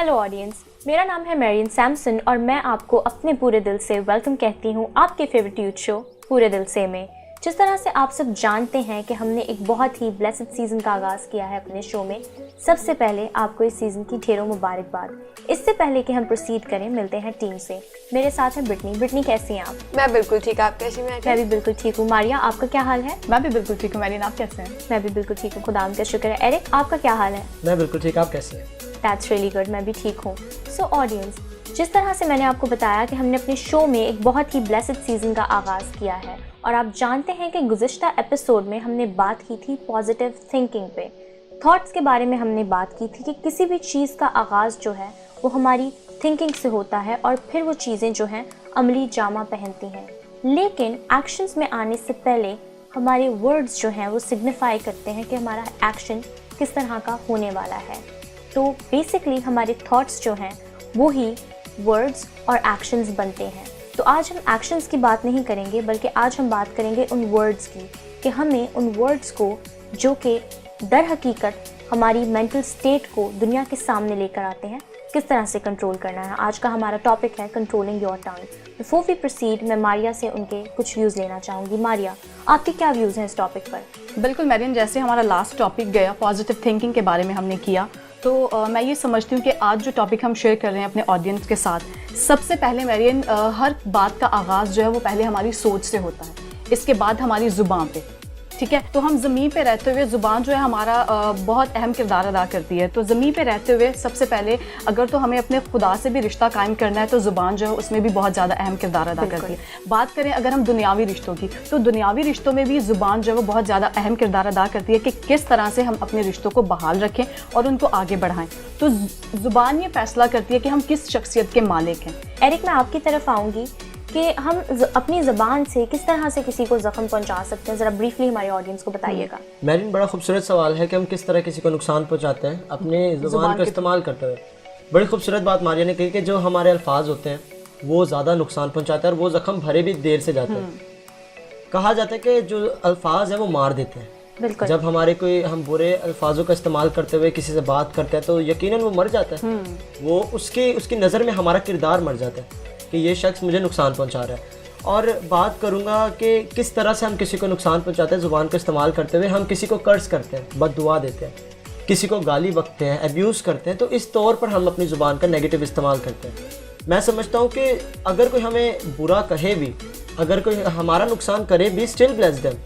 Hello audience, मेरा नाम है मैरियन सैमसन और मैं आपको अपने पूरे दिल से वेलकम कहती हूँ आपके फेवरेट यूथ शो पूरे दिल से में। जिस तरह से आप सब जानते हैं कि हमने एक बहुत ही ब्लेस्ड सीज़न का आगाज़ किया है अपने शो में। सबसे पहले आपको इस सीज़न की ढेरों मुबारकबाद। इससे पहले कि हम प्रोसीड करें, मिलते हैं टीम से। मेरे साथ है ब्रिटनी। कैसी हैं आप? मैं बिल्कुल ठीक, आप कैसी हैं? मैं भी बिल्कुल ठीक हूँ। मारिया, आपका क्या हाल है? मैं भी बिल्कुल ठीक हूँ। मैरियन, आप कैसे हैं? मैं भी बिल्कुल ठीक हूँ, खुदा का शुक्र है। एरिक, आपका क्या हाल है? मैं बिल्कुल ठीक, आप कैसे हैं? दैट्स रियली गुड, मैं भी ठीक हूँ। सो ऑडियंस, जिस तरह से मैंने आपको बताया कि हमने अपने शो में एक बहुत ही ब्लेस्ड सीज़न का आगाज़ किया है और आप जानते हैं कि गुज़िश्ता एपिसोड में हमने बात की थी पॉजिटिव थिंकिंग पे। थॉट्स के बारे में हमने बात की थी कि किसी भी चीज़ का आगाज़ जो है वो हमारी थिंकिंग से होता है और फिर वो चीज़ें जो हैं अमली जामा पहनती हैं। लेकिन एक्शंस में आने से पहले हमारे वर्ड्स जो हैं वो सिग्निफाई करते हैं कि हमारा एक्शन किस तरह का होने वाला है। तो बेसिकली हमारे थॉट्स जो हैं वो ही वर्ड्स और एक्शंस बनते हैं। तो आज हम एक्शंस की बात नहीं करेंगे, बल्कि आज हम बात करेंगे उन वर्ड्स की कि हमें उन वर्ड्स को जो कि दर हकीकत हमारी मेंटल स्टेट को दुनिया के सामने लेकर आते हैं, किस तरह से कंट्रोल करना है। आज का हमारा टॉपिक है controlling your tongue. Before we proceed, मैं मारिया से उनके कुछ व्यूज़ लेना चाहूँगी। मारिया, आपके क्या व्यूज़ हैं इस टॉपिक पर? बिल्कुल मैरियन, जैसे हमारा लास्ट टॉपिक गया पॉजिटिव थिंकिंग के बारे में हमने किया, तो मैं ये समझती हूँ कि आज जो टॉपिक हम शेयर कर रहे हैं अपने ऑडियंस के साथ, सबसे पहले मैरियन हर बात का आगाज़ जो है वो पहले हमारी सोच से होता है, इसके बाद हमारी ज़ुबान पे। ठीक है, तो हम ज़मीन पे रहते हुए ज़ुबान जो है हमारा बहुत अहम किरदार अदा करती है। तो ज़मीन पे रहते हुए सबसे पहले अगर तो हमें अपने खुदा से भी रिश्ता कायम करना है तो ज़ुबान जो है उसमें भी बहुत ज़्यादा अहम किरदार अदा करती है। बात करें अगर हम दुनियावी रिश्तों की, तो दुनियावी रिश्तों में भी ज़ुबान जो है वो बहुत ज़्यादा अहम किरदार अदा करती है कि किस तरह से हम अपने रिश्तों को बहाल रखें और उनको आगे बढ़ाएं। तो ज़ुबान ये फैसला करती है कि हम किस शख्सियत के मालिक हैं। एरिक, मैं आपकी तरफ आऊँगी कि हम अपनी ज़बान से किस तरह से किसी को ज़ख्म पहुंचा सकते हैं। ज़रा ब्रीफली हमारे ऑडियंस को बताइएगा। मैरिन, बड़ा खूबसूरत सवाल है कि हम किस तरह किसी को नुकसान पहुंचाते हैं अपने ज़ुबान का इस्तेमाल करते हुए। बड़ी खूबसूरत बात मारिया ने कही कि जो हमारे अल्फाज होते हैं वो ज़्यादा नुकसान पहुंचाते हैं और वो ज़ख्म भरे भी देर से जाते हैं। कहा जाता है कि जो अल्फाज हैं वो मार देते हैं। बिल्कुल। जब हम बुरे अल्फाजों का इस्तेमाल करते हुए किसी से बात करते हैं तो यकीनन वो मर जाता है। वो उसकी नज़र में हमारा किरदार मर जाता है कि ये शख्स मुझे नुकसान पहुंचा रहा है। और बात करूंगा कि किस तरह से हम किसी को नुकसान पहुंचाते हैं ज़ुबान का इस्तेमाल करते हुए। हम किसी को कर्ज करते हैं, बद्दुआ देते हैं, किसी को गाली बकते हैं, अब्यूज़ करते हैं, तो इस तौर पर हम अपनी ज़ुबान का नेगेटिव इस्तेमाल करते हैं। मैं समझता हूँ कि अगर कोई हमें बुरा कहे भी, अगर कोई हमारा नुकसान करे भी, स्टिल ब्लेस देम।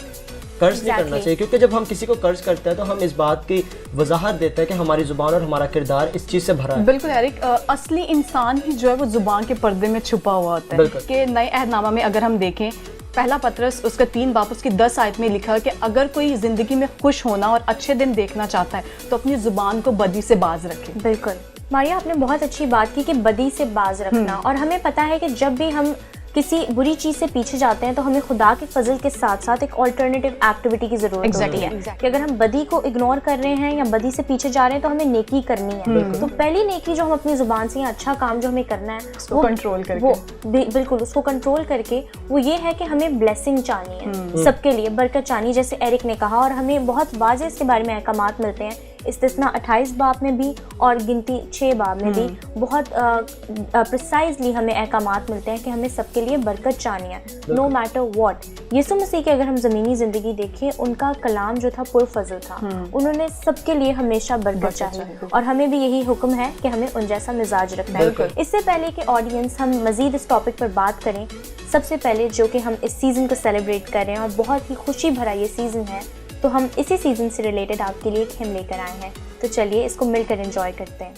कर्ज नहीं करना चाहिए, क्योंकि जब हम किसी को कर्ज करते हैं तो हम इस बात की वजाहत देते हैं कि हमारी ज़ुबान और हमारा किरदार इस चीज़ से भरा है। बिल्कुल एरिक, असली इंसान ही जो है वो ज़ुबान के पर्दे में छुपा हुआ होता है। कि नए अहदनामा में अगर हम देखें, पहला पत्रस उसका 3 बाब उसकी 10 आयत में लिखा है कि अगर कोई ज़िंदगी में खुश होना और अच्छे दिन देखना चाहता है तो अपनी ज़ुबान को बदी से बाज रखे। बिल्कुल मारिया, आपने बहुत अच्छी बात की कि बदी से बाज रखना। और हमें पता है कि जब भी हम किसी बुरी चीज़ से पीछे जाते हैं तो हमें खुदा के फजल के साथ साथ एक ऑल्टरनेटिव एक्टिविटी की ज़रूरत होती है। कि अगर हम बदी को इग्नोर कर रहे हैं या बदी से पीछे जा रहे हैं तो हमें नेकी करनी है। तो पहली नेकी जो हम अपनी ज़ुबान से, अच्छा काम जो हमें करना है वो कंट्रोल करके, बिल्कुल उसको कंट्रोल करके, वो ये है कि हमें ब्लेसिंग चाहनी है, सबके लिए बरकत चाहनी, जैसे एरिक ने कहा। और हमें बहुत वाज़ेह इसके बारे में अहकामात मिलते हैं, इस्तिस्ना 28 बाब में भी और गिनती 6 बाब में भी बहुत प्रिसाइजली हमें अहकामात मिलते हैं कि हमें सबके लिए बरकत चाहनी है, नो मैटर व्हाट। यीशु मसीह की अगर हम ज़मीनी ज़िंदगी देखें, उनका कलाम जो था पुरफज़ल था। उन्होंने सबके लिए हमेशा बरकत चाही और हमें भी यही हुक्म है कि हमें उन जैसा मिजाज रखना है। इससे पहले कि ऑडियंस हम मज़ीद इस टॉपिक पर बात करें, सबसे पहले जो कि हम इस सीज़न को सेलिब्रेट कर रहे हैं और बहुत ही खुशी भरा ये सीज़न है, तो हम इसी सीज़न से रिलेटेड आपके लिए एक हिम लेकर आए हैं। तो चलिए इसको मिलकर एंजॉय करते हैं।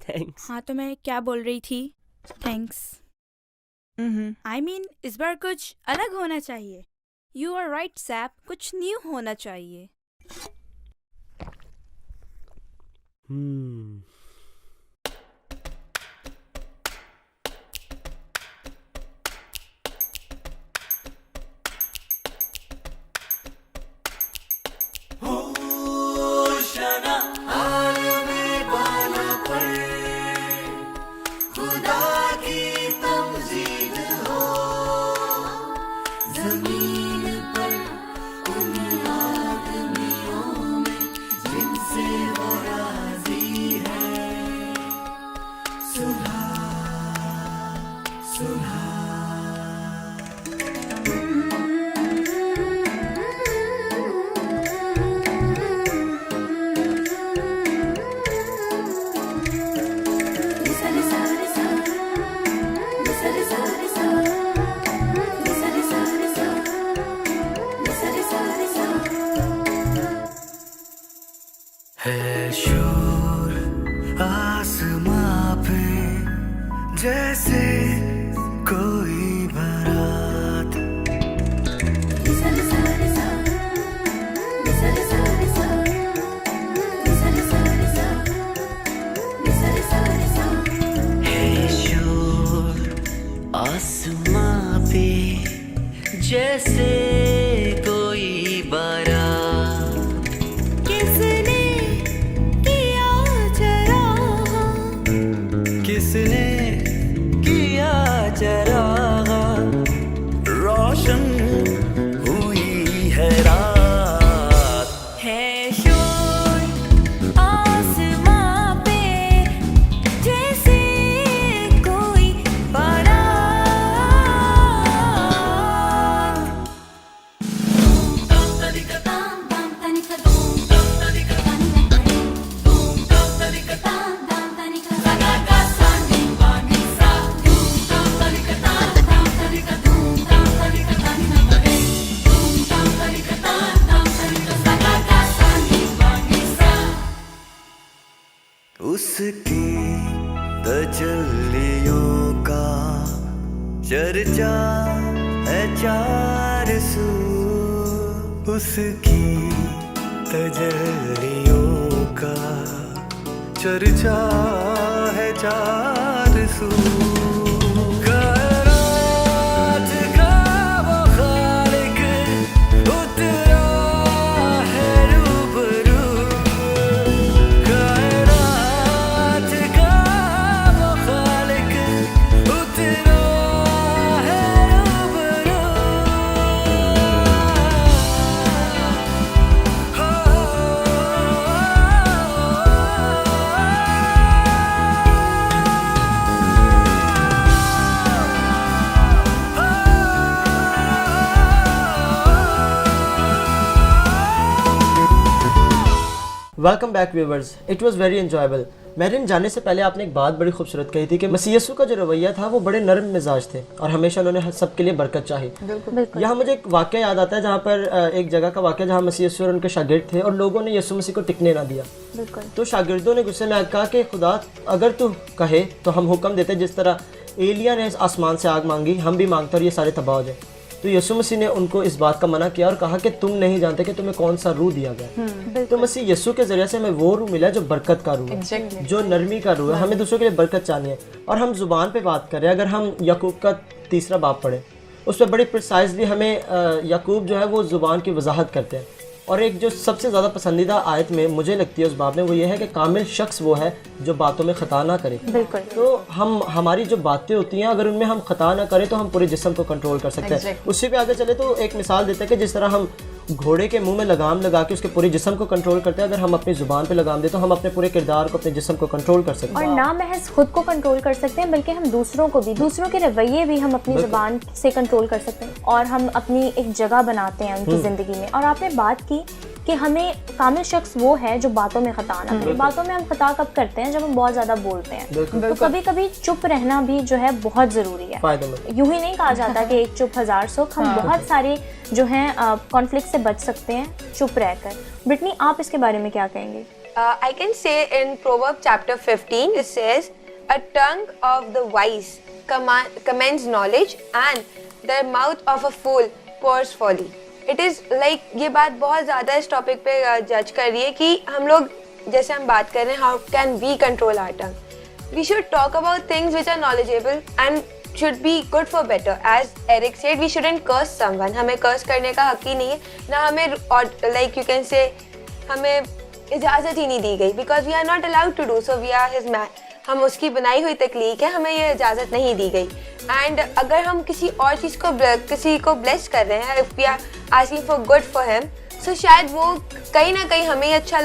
थैंक्स। हाँ, तो मैं क्या बोल रही थी? थैंक्स। आई मीन इस बार कुछ अलग होना चाहिए। यू आर राइट सैप, कुछ न्यू होना चाहिए। ज़मीन पर उन आदमी जैसे कोई बारात, किसने किया चराग, किसने किया चराग, रोशन हुई है रात। है शोर आसमां पे जैसे कोई बारात। उसकी तजल्लियों का चर्चा है चार सू, उसकी तजल्लियों का चर्चा है चार सू। कायनात का वो खालिक उतरा है रूबरू, कायनात का वो खालिक उतरा है रूबरू। Welcome back viewers, it was very enjoyable. Marine, जाने से पहले आपने एक बात बड़ी खूबसूरत कही थी कि मसीह यीशु का जो रवैया था वो बड़े नरम मिजाज थे और हमेशा उन्होंने सबके लिए बरकत चाही। यहाँ मुझे एक वाक़या याद आता है जहाँ पर एक जगह का वाक़या जहाँ मसीह यीशु और उनके शागिर्द थे और लोगों ने यीशु मसीह को टिकने ना दिया। तो शागिर्दों ने गुस्से में कहा कि खुदा अगर तू कहे तो हम हुक्म देते, जिस तरह एलिया ने आसमान से आग मांगी हम भी मांगते और ये सारे तबाह हो जाए। तो यीशु मसीह ने उनको इस बात का मना किया और कहा कि तुम नहीं जानते कि तुम्हें कौन सा रूह दिया गया। तो मसीह यीशु के जरिए से हमें वो रूह मिला जो बरकत का रूह है, जो नरमी का रूह है। हमें दूसरों के लिए बरकत चाहिए है। और हम जुबान पे बात कर रहे हैं, अगर हम याकूब का 3रा बाब पढ़े उस पर बड़ी प्रिसाइजली हमें याकूब जो है वो जुबान की वजाहत करते हैं। और एक जो सबसे ज़्यादा पसंदीदा आयत में मुझे लगती है उस बाब में, वो ये है कि कामिल शख्स वो है जो बातों में ख़ता ना करे। बिल्कुल। तो हमारी जो बातें होती हैं अगर उनमें हम ख़ता ना करें तो हम पूरे जिस्म को कंट्रोल कर सकते हैं। उससे भी आगे चले तो एक मिसाल देते हैं कि जिस तरह हम घोड़े के मुंह में लगाम लगा के उसके पूरे जिस्म को कंट्रोल करते हैं, अगर हम अपनी जुबान पे लगाम दे तो हम अपने पूरे किरदार को, अपने जिस्म को कंट्रोल कर सकते हैं। और ना महज खुद को कंट्रोल कर सकते हैं बल्कि हम दूसरों को भी, दूसरों के रवैये भी हम अपनी जुबान से कंट्रोल कर सकते हैं और हम अपनी एक जगह बनाते हैं उनकी ज़िंदगी में। और आपने बात की कि हमें कामिल शख्स वो है जो बातों में खता ना करे। बातों में हम खता कब करते हैं? जब हम बहुत ज़्यादा बोलते हैं। तो कभी कभी चुप रहना भी जो है बहुत ज़रूरी है। यूं ही नहीं कहा जाता कि एक चुप हज़ार सुख। हम बहुत सारे जो हैं कॉन्फ्लिक्ट से बच सकते हैं चुप रहकर। ब्रिटनी, आप इसके बारे में क्या कहेंगे? I can say in Proverbs chapter 15 it says, a tongue of the wise commends knowledge and the mouth of a fool pours folly. It is like ये बात बहुत ज़्यादा इस टॉपिक पे जज कर रही है कि हम लोग जैसे हम बात कर रहे हैं how can we control our tongue. We should talk about things which are knowledgeable and should be good for better. As Eric said, we shouldn't curse someone. हमें कर्स करने का हक ही नहीं है, ना हमें like you can say हमें इजाज़त ही नहीं दी गई because we are not allowed to do so. We are his man. हम उसकी बनाई हुई तख्लीक है, हमें ये इजाज़त नहीं दी गई। एंड अगर हम किसी और चीज़ को किसी को ब्लेस कर रहे हैं, if we are asking for good for him, so शायद वो कहीं ना कहीं हमें अच्छा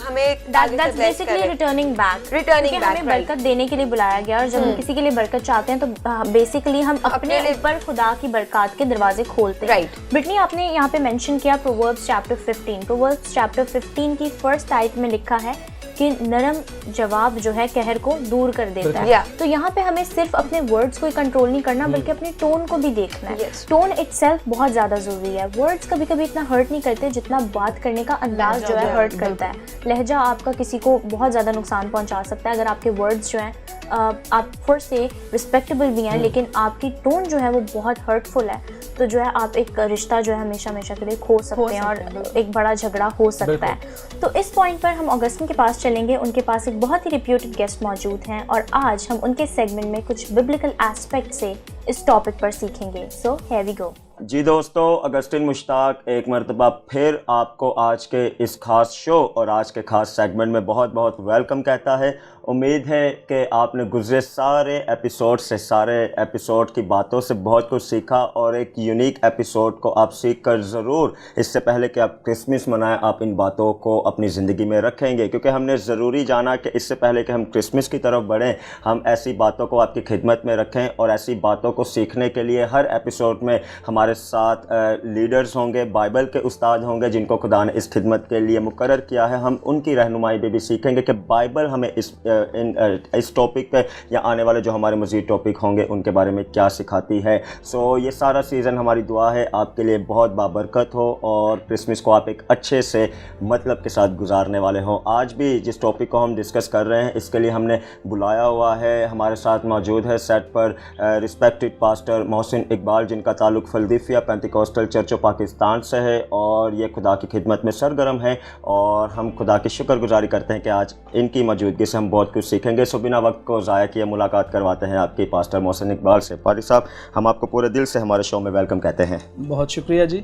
हमें That's basically returning back. हमें बरकत देने के लिए बुलाया गया और जब हम किसी के लिए बरकत चाहते हैं तो बेसिकली हम अपने ऊपर खुदा की बरकत के दरवाजे खोलते हैं। ब्रिटनी, आपने यहाँ पे मेंशन किया प्रोवर्ब्स चैप्टर 15। प्रोवर्ब्स चैप्टर 15 की फर्स्ट आयत में लिखा है कि नरम जवाब जो है कहर को दूर कर देता है। तो यहाँ पे हमें सिर्फ अपने वर्ड्स को ही कंट्रोल नहीं करना बल्कि अपने टोन को भी देखना है। टोन इटसेल्फ बहुत ज़्यादा ज़रूरी है। वर्ड्स कभी कभी इतना हर्ट नहीं करते जितना बात करने का अंदाज जो है हर्ट करता है। लहजा आपका किसी को बहुत ज़्यादा नुकसान पहुँचा सकता है अगर आपके वर्ड्स जो हैं आप फॉर से रिस्पेक्टेबल भी हैं लेकिन आपकी टोन जो है वो बहुत हर्टफुल है, तो जो है आप एक रिश्ता जो है हमेशा हमेशा के लिए खो सकते हैं और एक बड़ा झगड़ा हो सकता है। तो इस पॉइंट पर हम ऑगस्टिन के पास चलेंगे। उनके पास एक बहुत ही रिप्यूटेड गेस्ट मौजूद हैं और आज हम उनके सेगमेंट में कुछ बिब्लिकल एस्पेक्ट से इस टॉपिक पर सीखेंगे। सो हियर वी गो। जी दोस्तों, अगस्टिन मुश्ताक एक मरतबा फिर आपको आज के इस खास शो और आज के खास सेगमेंट में बहुत बहुत वेलकम कहता है। उम्मीद है कि आपने गुज़रे सारे एपिसोड की बातों से बहुत कुछ सीखा और एक यूनिक एपिसोड को आप सीख कर ज़रूर इससे पहले कि आप क्रिसमस मनाएं आप इन बातों को अपनी ज़िंदगी में रखेंगे, क्योंकि हमने ज़रूरी जाना कि इससे पहले कि हम क्रिसमस की तरफ बढ़ें हम ऐसी बातों को आपकी खिदमत में रखें और ऐसी बातों को सीखने के लिए हर एपिसोड में हमारे साथ लीडर्स होंगे, बाइबल के उस्ताद होंगे जिनको खुदा ने इस खिदमत के लिए मुकर्रर किया है। हम उनकी रहनुमाई भी सीखेंगे कि बाइबल हमें इस टॉपिक पे या आने वाले जो हमारे मज़ीद टॉपिक होंगे उनके बारे में क्या सिखाती है। सो ये सारा सीज़न हमारी दुआ है आपके लिए बहुत बाबरकत हो और क्रिसमस को आप एक अच्छे से मतलब के साथ गुजारने वाले हों। आज भी जिस टॉपिक को हम डिस्कस कर रहे हैं इसके लिए हमने बुलाया हुआ है, हमारे साथ मौजूद है सेट पर रिस्पेक्टेड पास्टर मोहसिन इकबाल जिनका ताल्लुक़ Philadelphia Pentecostal church of Pakistan से है और ये खुदा की खिदमत में सरगर्म है और हम खुदा की शुक्रगुजारी करते हैं कि आज इनकी मौजूदगी से हम बहुत कुछ सीखेंगे। सो बिना वक्त को ज़ाया किए मुलाकात करवाते हैं आपकी पास्टर मोहसिन इकबाल से। पारी साहब, हम आपको पूरे दिल से हमारे शो में वेलकम कहते हैं। बहुत शुक्रिया जी,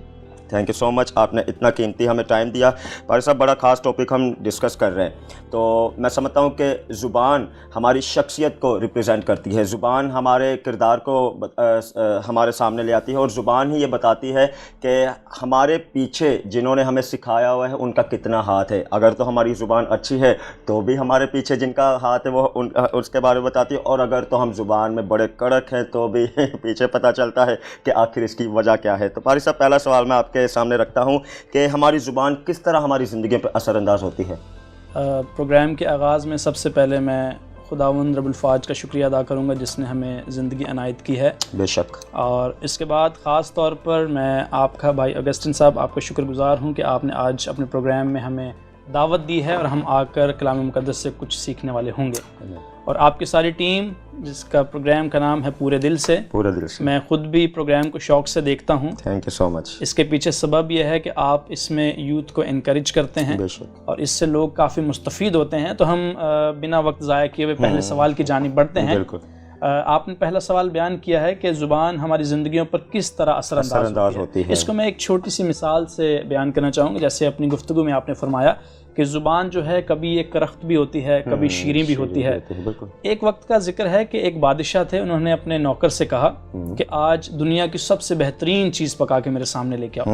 थैंक यू सो मच, आपने इतना कीमती हमें टाइम दिया। पारी साहब, बड़ा ख़ास टॉपिक हम डिस्कस कर रहे हैं, तो मैं समझता हूँ कि ज़ुबान हमारी शख्सियत को रिप्रेजेंट करती है, ज़ुबान हमारे किरदार को हमारे सामने ले आती है और ज़ुबान ही ये बताती है कि हमारे पीछे जिन्होंने हमें सिखाया हुआ है उनका कितना हाथ है। अगर तो हमारी ज़ुबान अच्छी है तो भी हमारे पीछे जिनका हाथ है वो उसके बारे में बताती है, और अगर तो हम ज़ुबान में बड़े कड़क हैं तो भी पीछे पता चलता है कि आखिर इसकी वजह क्या है। तो पारी साहब, पहला सवाल मैं आपके सामने रखता हूं कि हमारी ज़ुबान किस तरह हमारी ज़िंदगी पर असरअंदाज होती है। प्रोग्राम के आगाज़ में सबसे पहले मैं खुदावंद रब्बुल फ़ाज का शुक्रिया अदा करूंगा जिसने हमें ज़िंदगी अनायत की है। बेशक। और इसके बाद ख़ास तौर पर मैं आपका भाई अगस्टिन साहब आपका शुक्रगुज़ार हूं कि आपने आज अपने प्रोग्राम में हमें दावत दी है और हम आकर कलाम मुक़द्दस से कुछ सीखने वाले होंगे। और आपकी सारी टीम जिसका प्रोग्राम का नाम है पूरे दिल से, मैं ख़ुद भी प्रोग्राम को शौक़ से देखता हूँ। Thank you so much. इसके पीछे सबब यह है कि आप इसमें यूथ को इनकरेज करते हैं और इससे लोग काफ़ी मुस्तफ़ीद होते हैं। तो हम बिना वक्त ज़ाया किए हुए पहले सवाल की जानिब बढ़ते हैं। आपने पहला सवाल बयान किया है कि ज़ुबान हमारी ज़िंदगियों पर किस तरह असरअंदाज होती है। इसको मैं एक छोटी सी मिसाल से बयान करना चाहूँगा। जैसे अपनी गुफ्तगू में आपने फरमाया कि ज़ुबान जो है कभी एक करख्त भी होती है, कभी शीरीं भी होती है। एक वक्त का जिक्र है कि एक बादशाह थे, उन्होंने अपने नौकर से कहा कि आज दुनिया की सबसे बेहतरीन चीज़ पका के मेरे सामने लेके आओ।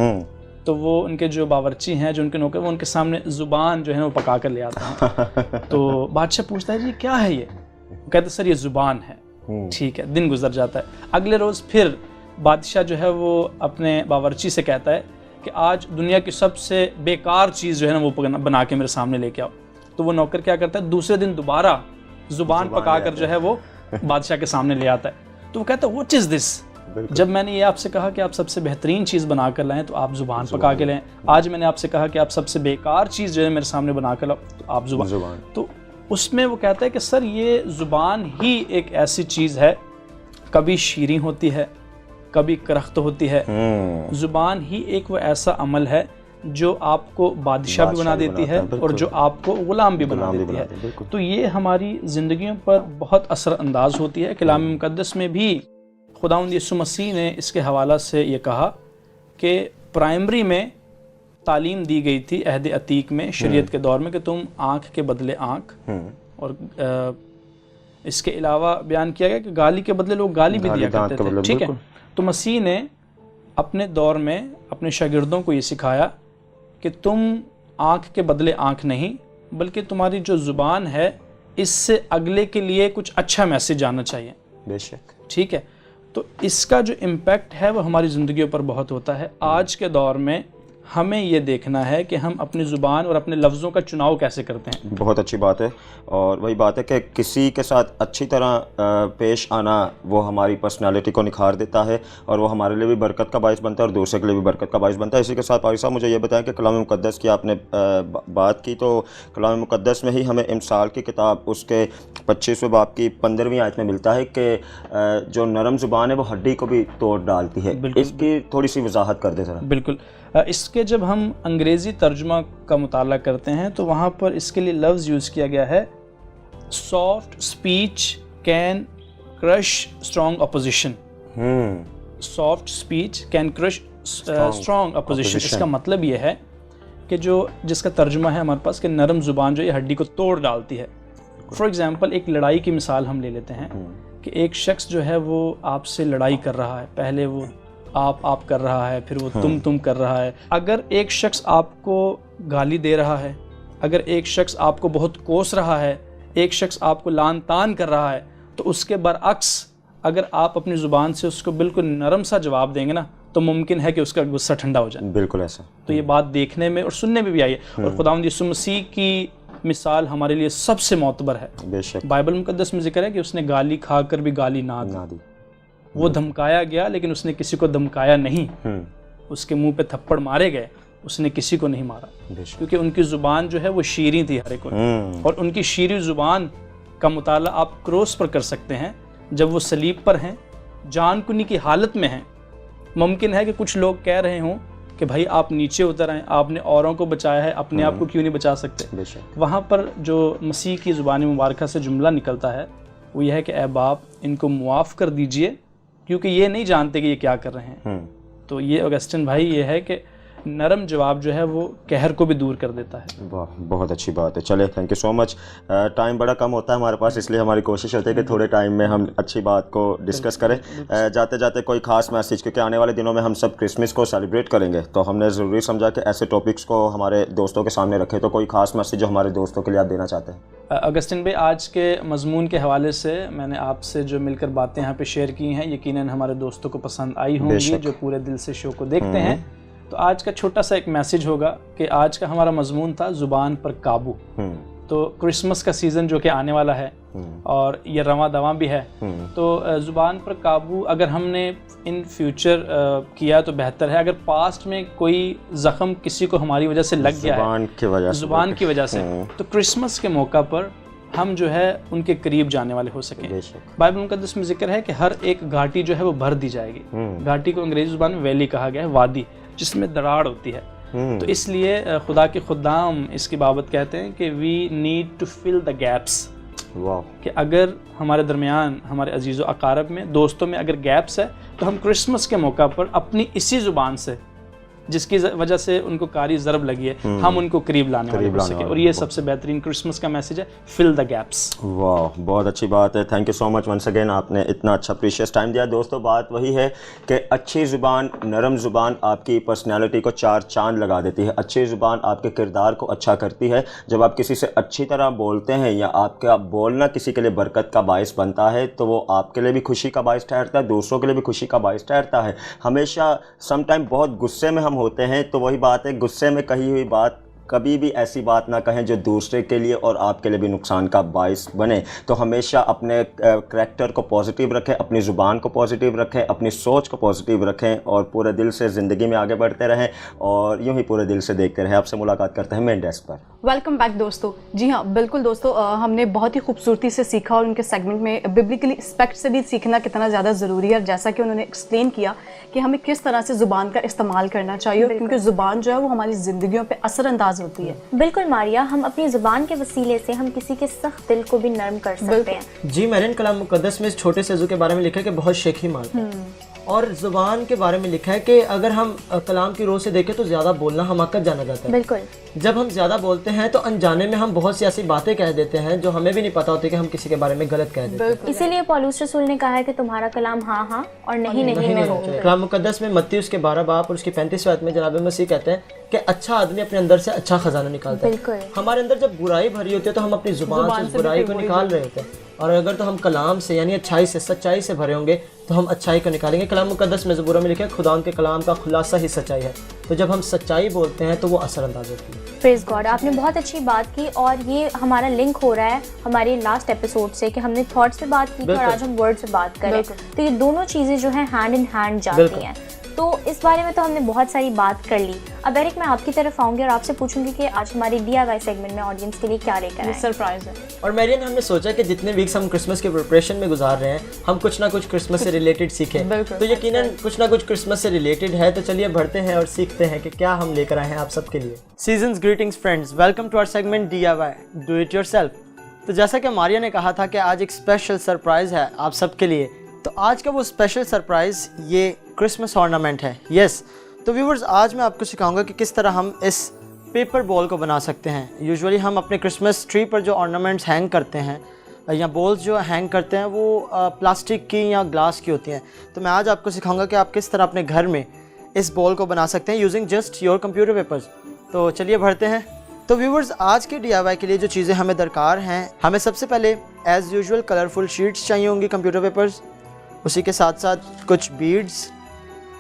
तो वो उनके जो बावर्ची हैं, जो उनके नौकर, वो उनके सामने ज़ुबान जो है वो पका कर ले आता है। तो बादशाह पूछता है जी क्या है ये? कहते सर ये ज़ुबान है। ठीक है, दिन गुजर जाता है। अगले रोज़ फिर बादशाह जो है वो अपने बावर्ची से कहता है कि आज दुनिया की सबसे बेकार चीज़ जो है ना वो बना के मेरे सामने लेके आओ। तो वो नौकर क्या करता है, दूसरे दिन दोबारा ज़ुबान पका कर जो है वो बादशाह के सामने ले आता है। तो वो कहता है व्हाट इज़ दिस? जब मैंने ये आपसे कहा कि आप सबसे बेहतरीन चीज़ बना कर लाएँ तो आप ज़ुबान पका के लाएँ। आज मैंने आपसे कहा कि आप सबसे बेकार चीज़ जो है मेरे सामने बना कर लाओ तो आप ज़ुबान। तो उसमें वो कहता है कि सर ये ज़ुबान ही एक ऐसी चीज़ है, कभी शीरीं होती है, कभी करख्त होती है। ज़ुबान ही एक वो ऐसा अमल है जो आपको बादशाह भी बना देती है और जो आपको ग़ुलाम भी बना देती है। तो ये हमारी ज़िंदगियों पर बहुत असरअंदाज होती है। कलाम मुक़द्दस में भी खुदावंद यीशु मसीह ने इसके हवाला से ये कहा कि प्राइमरी में तालीम दी गई थी अहद अतीक में, शरीयत के दौर में, कि तुम आँख के बदले आँख, और इसके अलावा बयान किया गया कि गाली के बदले लोग गाली भी दिया करते थे। ठीक है, तो मसीह ने अपने दौर में अपने शागिर्दों को ये सिखाया कि तुम आँख के बदले आँख नहीं, बल्कि तुम्हारी जो ज़ुबान है इससे अगले के लिए कुछ अच्छा मैसेज आना चाहिए। बेशक। ठीक है, तो इसका जो इम्पैक्ट है वो हमारी ज़िंदगियों पर बहुत होता है। आज के दौर में हमें ये देखना है कि हम अपनी ज़ुबान और अपने लफ्ज़ों का चुनाव कैसे करते हैं। बहुत अच्छी बात है, और वही बात है कि किसी के साथ अच्छी तरह पेश आना वो हमारी पर्सनालिटी को निखार देता है और वो हमारे लिए भी बरकत का बाइस बनता है और दूसरे के लिए भी बरकत का बाइस बनता है। इसी के साथ पारी साहब मुझे ये बताएं कि कलाम मुक़द्दस की आपने बात की, तो कलाम मुक़द्दस में ही हमें इमसाल की किताब उसके 25वें बाब की 15वीं आयत में मिलता है कि जो नरम ज़ुबान है वो हड्डी को भी तोड़ डालती है। इसकी थोड़ी सी वजाहत कर दे ज़रा। बिल्कुल, इसके जब हम अंग्रेज़ी तर्जुमा का मुताला करते हैं तो वहाँ पर इसके लिए लफ्ज़ यूज़ किया गया है soft speech can crush strong opposition. Soft speech can crush strong opposition. इसका मतलब ये है कि जिसका तर्जुमा है हमारे पास कि नरम ज़ुबान जो ये हड्डी को तोड़ डालती है। फॉर एग्ज़ाम्पल एक लड़ाई की मिसाल हम ले लेते हैं कि एक शख्स जो है वो आपसे लड़ाई कर रहा है, पहले वो आप कर रहा है, फिर वो तुम कर रहा है। अगर एक शख्स आपको गाली दे रहा है, अगर एक शख्स आपको बहुत कोस रहा है, एक शख्स आपको लान तान कर रहा है, तो उसके बरअक्स अगर आप अपनी ज़ुबान से उसको बिल्कुल नरम सा जवाब देंगे ना, तो मुमकिन है कि उसका गुस्सा ठंडा हो जाए। बिल्कुल ऐसा। तो ये बात देखने में और सुनने में भी आई है, और खुदावंद यीशु मसीह की मिसाल हमारे लिए सबसे मोतबर है। बेशक। बाइबल मुकद्दस में जिक्र है कि उसने गाली खाकर भी गाली ना दी। वो धमकाया गया लेकिन उसने किसी को धमकाया नहीं, उसके मुंह पे थप्पड़ मारे गए, उसने किसी को नहीं मारा, क्योंकि उनकी ज़ुबान जो है वो शीरी थी हर एक को। और उनकी शीरी ज़ुबान का मुताला आप क्रॉस पर कर सकते हैं, जब वो सलीब पर हैं, जान कुनी की हालत में हैं। मुमकिन है कि कुछ लोग कह रहे हों कि भाई आप नीचे उतर आए, आपने औरों को बचाया है, अपने आप को क्यों नहीं बचा सकते। वहाँ पर जो मसीह की ज़ुबान मुबारका से जुमला निकलता है वो यह है कि ऐ बाप इनको मुआफ़ कर दीजिए, क्योंकि ये नहीं जानते कि ये क्या कर रहे हैं। तो ये ऑगस्टिन भाई ये है कि नरम जवाब जो है वो कहर को भी दूर कर देता है। वाह, बहुत अच्छी बात है। चले, thank you so much. Time बड़ा कम होता है हमारे पास, इसलिए हमारी कोशिश होती है कि थोड़े टाइम में हम अच्छी बात को डिस्कस करें। जाते जाते कोई ख़ास मैसेज, क्योंकि आने वाले दिनों में हम सब क्रिसमस को सेलिब्रेट करेंगे, तो हमने ज़रूरी समझा कि ऐसे टॉपिक्स को हमारे दोस्तों के सामने रखें। तो कोई ख़ास मैसेज जो हमारे दोस्तों के लिए आप देना चाहते हैं? अगस्टिन भाई, आज के मजमून के हवाले से मैंने आपसे जो मिलकर बातें यहाँ पे शेयर की हैं, यकीनन हमारे दोस्तों को पसंद आई होंगी जो पूरे दिल से शो को देखते हैं। तो आज का छोटा सा एक मैसेज होगा कि आज का हमारा मजमून था ज़ुबान पर काबू। तो क्रिसमस का सीज़न जो कि आने वाला है और ये रवां दवां भी है, तो ज़ुबान पर काबू अगर हमने इन फ्यूचर किया तो बेहतर है। अगर पास्ट में कोई ज़ख़म किसी को हमारी वजह से लग गया है ज़ुबान की वजह से, तो क्रिसमस के मौका पर हम जो है उनके करीब जाने वाले हो सकें। बाइबल मुकद्दस में जिक्र है कि हर एक घाटी जो है वो भर दी जाएगी। घाटी को अंग्रेजी ज़ुबान में वैली कहा गया है, वादी जिसमें दरार होती है। तो इसलिए खुदा के खुदाम इसकी बाबत कहते हैं कि we need to fill the gaps. कि अगर हमारे दरमियान, हमारे अजीज़ व अकारब में, दोस्तों में अगर गैप्स है, तो हम क्रिसमस के मौका पर अपनी इसी ज़ुबान से, जिसकी वजह से उनको कारी ज़रब लगी है, हम उनको करीब लाने वाले हो सके। और ये सबसे बेहतरीन क्रिसमस का मैसेज है, फिल द गैप्स। वाह, बहुत अच्छी बात है। Thank you so much once again, आपने इतना अच्छा प्रीशियस टाइम दिया। दोस्तों, बात वही है कि अच्छी ज़ुबान, नरम ज़ुबान आपकी पर्सनैलिटी को चार चांद लगा देती है। अच्छी ज़ुबान आपके किरदार को अच्छा करती है। जब आप किसी से अच्छी तरह बोलते हैं या आपका बोलना किसी के लिए बरकत का बायस बनता है, तो वो आपके लिए भी खुशी का बायस ठहरता है, दूसरों के लिए भी खुशी का बायस ठहरता है। हमेशा समटाइम बहुत गुस्से में हम होते हैं, तो वही बात है, गुस्से में कही हुई बात कभी भी ऐसी बात ना कहें जो दूसरे के लिए और आपके लिए भी नुकसान का बायस बने। तो हमेशा अपने करैक्टर को पॉजिटिव रखें, अपनी ज़ुबान को पॉजिटिव रखें, अपनी सोच को पॉजिटिव रखें और पूरे दिल से ज़िंदगी में आगे बढ़ते रहें और यूँ ही पूरे दिल से देखते रहें। आपसे मुलाकात करते हैं मेन डेस्क पर। वेलकम बैक दोस्तों। जी हाँ, बिल्कुल दोस्तों, हमने बहुत ही खूबसूरती से सीखा और उनके सेगमेंट में बिब्लिकली एस्पेक्ट से भी सीखना कितना ज़्यादा ज़रूरी है। और जैसा कि उन्होंने एक्सप्लेन किया कि हमें किस तरह से ज़ुबान का इस्तेमाल करना चाहिए, क्योंकि ज़ुबान जो है वो हमारी ज़िंदगियों पर असरअंदाज होती है। बिल्कुल मारिया, हम अपनी ज़ुबान के वसीले से हम किसी के सख्त दिल को भी नरम कर सकते हैं। जी, मैंने कलाम मुकद्दस में इस छोटे से अज़ू के बारे में लिखा है कि बहुत शेखी मारता है। और ज़ुबान के बारे में लिखा है कि अगर हम कलाम की रोज़ से देखें तो ज़्यादा बोलना हमाकत जाना जाता है। बिल्कुल, जब हम ज़्यादा बोलते हैं तो अनजाने में हम बहुत सी ऐसी बातें कह देते हैं जो हमें भी नहीं पता होती कि हम किसी के बारे में गलत कह देते हैं। इसीलिए पौलुस रसूल ने कहा है कि तुम्हारा कलाम हाँ हाँ और नहीं नहीं में हो। कलाम मुकद्दस में मत्ती उसके 12 बाब और उसकी 35 आयत में जनाब मसीह कहते हैं कि अच्छा आदमी अपने अंदर से अच्छा खजाना निकालता है। हमारे अंदर जब बुराई भरी होती है तो हम अपनी जुबान से बुराई को निकाल रहे होते हैं, और अगर तो हम कलाम से यानी अच्छाई से, सच्चाई से भरे होंगे तो हम अच्छाई को निकालेंगे। कलाम मुकद्दस में ज़बूर में लिखा है खुदा उनके कलाम का खुलासा ही सच्चाई है। तो जब हम सच्चाई बोलते हैं तो वो असरअंदाज होती है। प्रेज़ गॉड, आपने बहुत अच्छी बात की और ये हमारा लिंक हो रहा है हमारे लास्ट एपिसोड से कि हमने थॉट से बात की और आज हम वर्ड से बात करें, तो ये दोनों चीज़ें जो हैं हैंड इन हैंड जाती हैं। तो इस बारे में तो हमने बहुत सारी बात कर ली। अब एरिक, मैं आपकी तरफ आऊंगी और आपसे पूछूंगी कि आज हमारी DIY सेगमेंट में ऑडियंस के लिए क्या लेकर आए हैं। सरप्राइज है। और मैरियन, हमने सोचा कि जितने वीक्स हम क्रिसमस के प्रिपरेशन में गुजार रहे हैं, हम कुछ ना कुछ क्रिसमस से रिलेटेड सीखें। तो यकीनन कुछ ना कुछ क्रिसमस से रिलेटेड है। तो चलिए बढ़ते हैं और सीखते हैं कि क्या हम लेकर आए हैं आप सबके लिए। Season's greetings friends, welcome to our segment DIY, do it yourself. तो जैसा कि मारिया ने कहा था कि आज एक स्पेशल सरप्राइज है आप सबके लिए, तो आज का वो स्पेशल सरप्राइज ये क्रिसमस ऑर्नामेंट है। यस, तो व्यूवर्स आज मैं आपको सिखाऊंगा कि किस तरह हम इस पेपर बॉल को बना सकते हैं। यूजुअली हम अपने क्रिसमस ट्री पर जो ऑर्नामेंट्स हैंग करते हैं या बॉल्स जो हैंग करते हैं वो प्लास्टिक की या ग्लास की होती हैं। तो मैं आज आपको सिखाऊंगा कि आप किस तरह अपने घर में इस बॉल को बना सकते हैं using just your computer papers. तो चलिए भरते हैं। तो व्यूवर्स आज के DIY के लिए जो चीज़ें हमें दरकार हैं, हमें सबसे पहले एज़ यूजुअल कलरफुल शीट्स चाहिए होंगी कंप्यूटर पेपर्स, उसी के साथ साथ कुछ बीड्स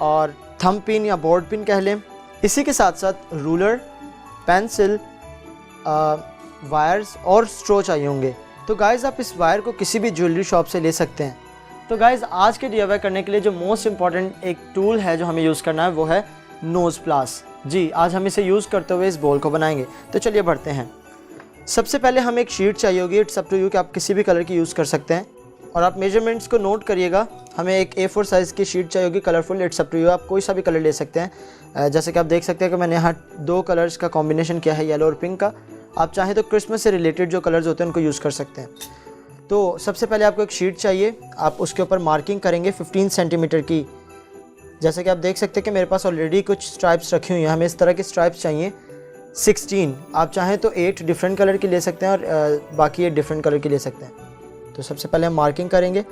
और थंब पिन या बोर्ड पिन कह लें। इसी के साथ साथ रूलर, पेंसिल, वायर्स और स्ट्रो चाहिए होंगे। तो गाइज़ आप इस वायर को किसी भी ज्वेलरी शॉप से ले सकते हैं। तो गाइज़ आज के DIY करने के लिए जो मोस्ट इम्पॉर्टेंट एक टूल है जो हमें यूज़ करना है वो है नोज़ प्लास। जी, आज हम इसे यूज़ करते हुए इस बॉल को बनाएंगे। तो चलिए बढ़ते हैं। सबसे पहले हमें एक शीट चाहिए होगी। इट्स अप टू यू कि आप किसी भी कलर की यूज़ कर सकते हैं। और आप मेजरमेंट्स को नोट करिएगा। हमें एक A4 साइज़ की शीट चाहिए होगी colourful. It's up to you, आप कोई सा भी कलर ले सकते हैं। जैसे कि आप देख सकते हैं कि मैंने यहाँ 2 कलर्स का कॉम्बिनेशन किया है, येलो और पिंक का। आप चाहें तो क्रिसमस से रिलेटेड जो कलर्स होते हैं उनको यूज़ कर सकते हैं। तो सबसे पहले आपको एक शीट चाहिए। आप उसके ऊपर मार्किंग करेंगे 15 सेंटीमीटर की। जैसे कि आप देख सकते हैं कि मेरे पास ऑलरेडी कुछ स्ट्राइप्स रखी हुई हैं। हमें इस तरह की स्ट्राइप्स चाहिए 16। आप चाहें तो 8 डिफरेंट कलर की ले सकते हैं और बाकी 8 डिफरेंट कलर की ले सकते हैं। तो सबसे पहले हम मार्किंग करेंगे।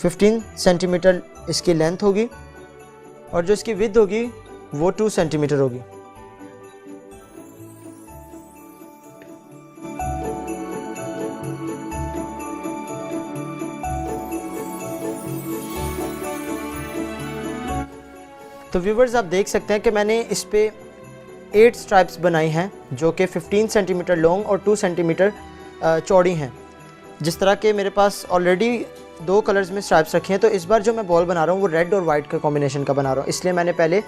15 सेंटीमीटर इसकी लेंथ होगी और जो इसकी विड्थ होगी वो 2 सेंटीमीटर होगी। तो व्यूवर्स आप देख सकते हैं कि मैंने इस पे 8 स्ट्राइप्स बनाई हैं जो कि 15 सेंटीमीटर लॉन्ग और 2 सेंटीमीटर चौड़ी हैं। जिस तरह के मेरे पास ऑलरेडी 2 कलर्स में स्ट्राइप्स रखी हैं, तो इस बार जो मैं बॉल बना रहा हूँ वो रेड और वाइट का कॉम्बिनेशन का बना रहा हूँ। इसलिए मैंने पहले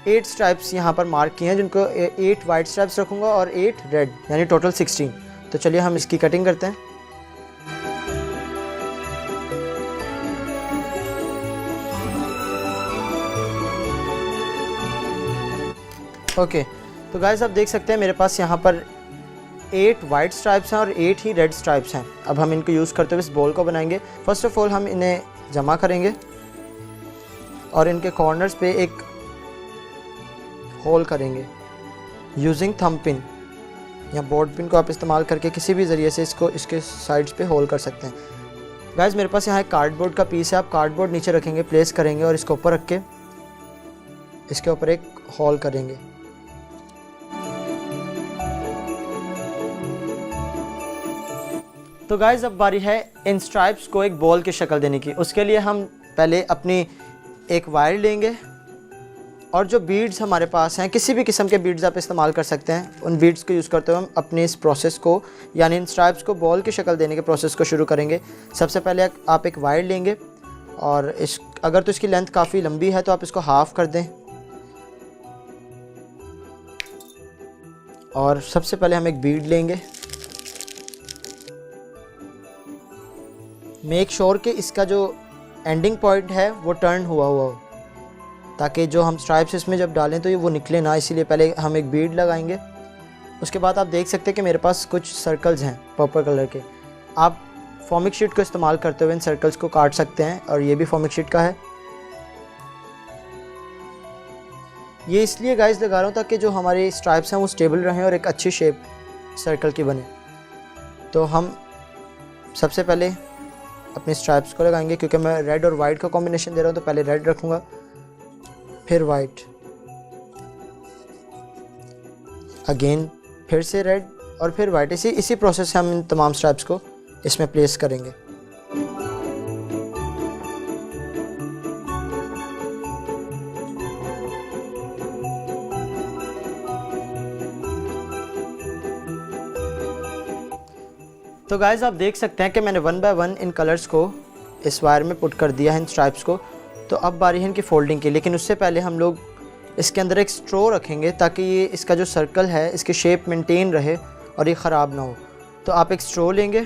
8 स्ट्राइप्स यहाँ पर मार्क किए हैं, जिनको 8 वाइट स्ट्राइप्स रखूँगा और 8 रेड, यानी टोटल 16। तो चलिए हम इसकी कटिंग करते हैं। ओके, तो गाइस आप देख सकते हैं मेरे पास यहाँ पर 8 वाइट स्ट्राइप्स हैं और 8 ही रेड स्ट्राइप्स हैं। अब हम इनको यूज़ करते हुए इस बॉल को बनाएंगे। फर्स्ट ऑफ ऑल हम इन्हें जमा करेंगे और इनके कॉर्नर्स पे एक होल करेंगे यूजिंग थंब पिन या बोर्ड पिन को आप इस्तेमाल करके किसी भी ज़रिए से इसको इसके साइड्स पे होल कर सकते हैं। गाइस मेरे पास यहाँ एक कार्डबोर्ड का पीस है। आप कार्डबोर्ड नीचे रखेंगे, प्लेस करेंगे और इसको ऊपर रख के इसके ऊपर एक होल करेंगे। तो गाइज़ अब बारी है इन स्ट्राइप्स को एक बॉल की शक्ल देने की। उसके लिए हम पहले अपनी एक वायर लेंगे और जो बीड्स हमारे पास हैं, किसी भी किस्म के बीड्स आप इस्तेमाल कर सकते हैं, उन बीड्स को यूज़ करते हुए हम अपनी इस प्रोसेस को, यानी इन स्ट्राइप्स को बॉल की शक्ल देने के प्रोसेस को शुरू करेंगे। सबसे पहले आप एक वायर लेंगे और अगर तो इसकी लेंथ काफ़ी लंबी है तो आप इसको हाफ़ कर दें। और सबसे पहले हम एक बीड लेंगे। मेक श्योर कि इसका जो एंडिंग पॉइंट है वो टर्न हुआ हो, ताकि जो हम स्ट्राइप्स इसमें जब डालें तो ये वो निकले ना, इसीलिए पहले हम एक बीड लगाएंगे। उसके बाद आप देख सकते हैं कि मेरे पास कुछ सर्कल्स हैं पर्पल कलर के। आप फॉर्मिक शीट को इस्तेमाल करते हुए इन सर्कल्स को काट सकते हैं और ये भी फॉर्मिक शीट का है। ये इसलिए गाइस लगा रहा हूँ ताकि जो हमारे स्ट्राइप्स हैं वो स्टेबल रहें और एक अच्छी शेप सर्कल की बने। तो हम सबसे पहले अपने स्ट्राइप्स को लगाएंगे। क्योंकि मैं रेड और वाइट का कॉम्बिनेशन दे रहा हूँ तो पहले रेड रखूँगा, फिर वाइट, अगेन फिर से रेड और फिर वाइट। इसी प्रोसेस से हम इन तमाम स्ट्राइप्स को इसमें प्लेस करेंगे। तो गाइज़ आप देख सकते हैं कि मैंने 1 बाय 1 इन कलर्स को इस वायर में पुट कर दिया है, इन स्ट्राइप्स को। तो अब बारी है इनकी फोल्डिंग की, लेकिन उससे पहले हम लोग इसके अंदर एक स्ट्रो रखेंगे ताकि ये इसका जो सर्कल है इसकी शेप मेंटेन रहे और ये ख़राब ना हो। तो आप एक स्ट्रो लेंगे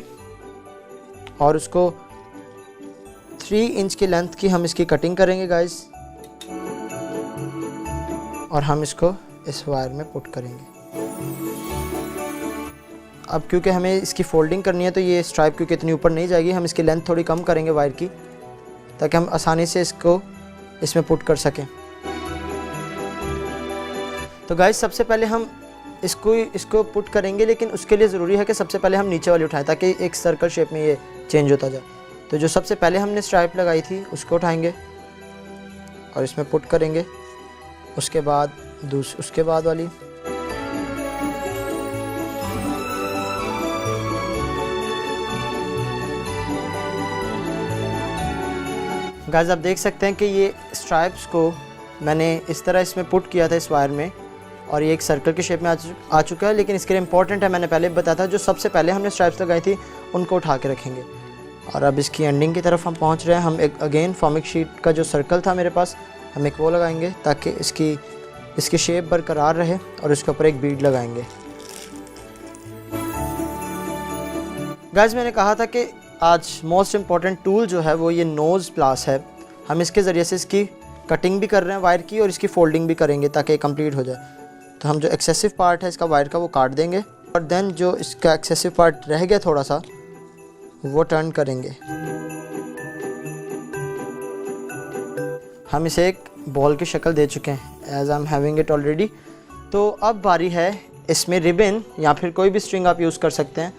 और उसको 3 इंच की लेंथ की हम इसकी कटिंग करेंगे गाइज़, और हम इसको इस वायर में पुट करेंगे। अब क्योंकि हमें इसकी फोल्डिंग करनी है तो ये स्ट्राइप क्योंकि इतनी ऊपर नहीं जाएगी, हम इसकी लेंथ थोड़ी कम करेंगे वायर की। ताकि हम आसानी से इसको इसमें पुट कर सकें। तो गाइस सबसे पहले हम इसको पुट करेंगे, लेकिन उसके लिए ज़रूरी है कि सबसे पहले हम नीचे वाली उठाएं ताकि एक सर्कल शेप में ये चेंज होता जाए। तो जो सबसे पहले हमने स्ट्राइप लगाई थी उसको उठाएंगे और इसमें पुट करेंगे, उसके बाद उसके बाद वाली, गाइस आप देख सकते हैं कि ये स्ट्राइप्स को मैंने इस तरह इसमें पुट किया था इस वायर में, और ये एक सर्कल के शेप में आ चुका है। लेकिन इसके लिए इम्पॉर्टेंट है, मैंने पहले बताया था, जो सबसे पहले हमने स्ट्राइप्स लगाई थी उनको उठा के रखेंगे। और अब इसकी एंडिंग की तरफ हम पहुंच रहे हैं। हम एक अगेन फॉर्मिक शीट का जो सर्कल था मेरे पास, हम एक वो लगाएंगे ताकि इसकी शेप बरकरार रहे, और इसके ऊपर एक बीड लगाएंगे। गाइस मैंने कहा था कि आज मोस्ट इम्पॉर्टेंट टूल जो है वो ये नोज़ प्लास है। हम इसके ज़रिए से इसकी कटिंग भी कर रहे हैं वायर की, और इसकी फोल्डिंग भी करेंगे ताकि कंप्लीट हो जाए। तो हम जो एक्सेसिव पार्ट है इसका वायर का वो काट देंगे, और देन जो इसका एक्सेसिव पार्ट रह गया थोड़ा सा वो टर्न करेंगे। हम इसे एक बॉल की शक्ल दे चुके हैं, as I am having it already. तो अब बारी है इसमें रिबन या फिर कोई भी स्ट्रिंग आप यूज़ कर सकते हैं।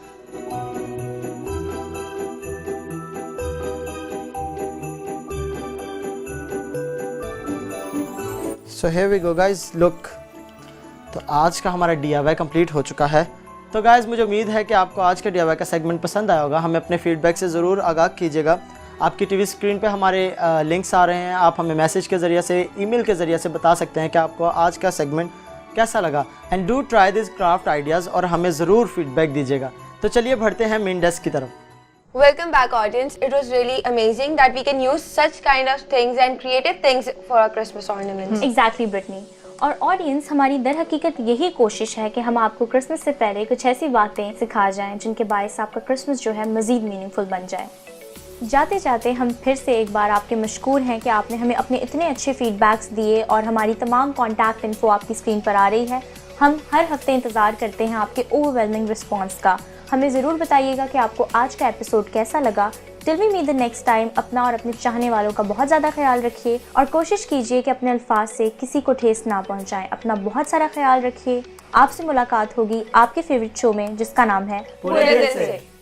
So here we go guys, look. तो आज का हमारा DIY कंप्लीट हो चुका है। तो गाइस मुझे उम्मीद है कि आपको आज का DIY का सेगमेंट पसंद आया होगा। हमें अपने फीडबैक से ज़रूर आगाह कीजिएगा। आपकी टीवी स्क्रीन पे हमारे लिंक्स आ रहे हैं, आप हमें मैसेज के ज़रिए से, ईमेल के ज़रिए से बता सकते हैं कि आपको आज का सेगमेंट कैसा लगा। And do try this craft ideas, और हमें ज़रूर फीडबैक दीजिएगा। तो चलिए बढ़ते हैं मेन डेस्क की तरफ। Welcome back, audience. It was really amazing that we can use such kind of things and creative things for our Christmas ornaments. Exactly Britney. और ऑडियंस, हमारी दर हकीकत यही कोशिश है कि हम आपको क्रिसमस से पहले कुछ ऐसी बातें सिखा जाएं जिनके बायस आपका क्रिसमस जो है मज़ीद मीनिंगफुल बन जाए। जाते जाते हम फिर से एक बार आपके मशकूर हैं कि आपने हमें अपने इतने अच्छे फीडबैक्स दिए, और हमारी तमाम कॉन्टैक्ट इन्फो आपकी स्क्रीन पर आ रही है। हम हर हफ्ते इंतज़ार करते हैं आपके ओवरवेलमिंग रिस्पॉन्स का। हमें ज़रूर बताइएगा कि आपको आज का एपिसोड कैसा लगा। Till we meet the next time, अपना और अपने चाहने वालों का बहुत ज़्यादा ख्याल रखिए, और कोशिश कीजिए कि अपने अल्फाज से किसी को ठेस ना पहुंचाएं। अपना बहुत सारा ख्याल रखिए। आपसे मुलाकात होगी आपके फेवरेट शो में जिसका नाम है पूरे दिल से।